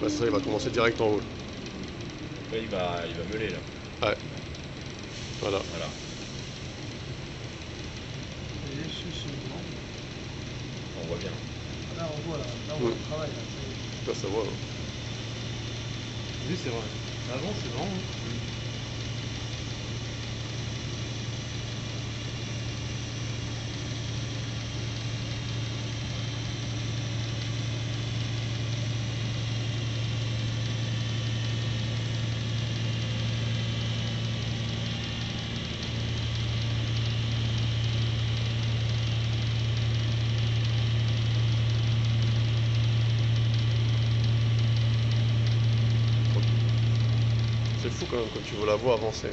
Ouais, c'est ça, il va commencer direct en haut. Là, il va meuler là. Ouais. Voilà. Voilà. Et sous ce mouvement. On voit bien. Là, on voit, là on voit le travail. Là, Là, ça voit. oui, c'est vrai. Ça avance, c'est vraiment. C'est fou quand même quand tu vois la voie avancer.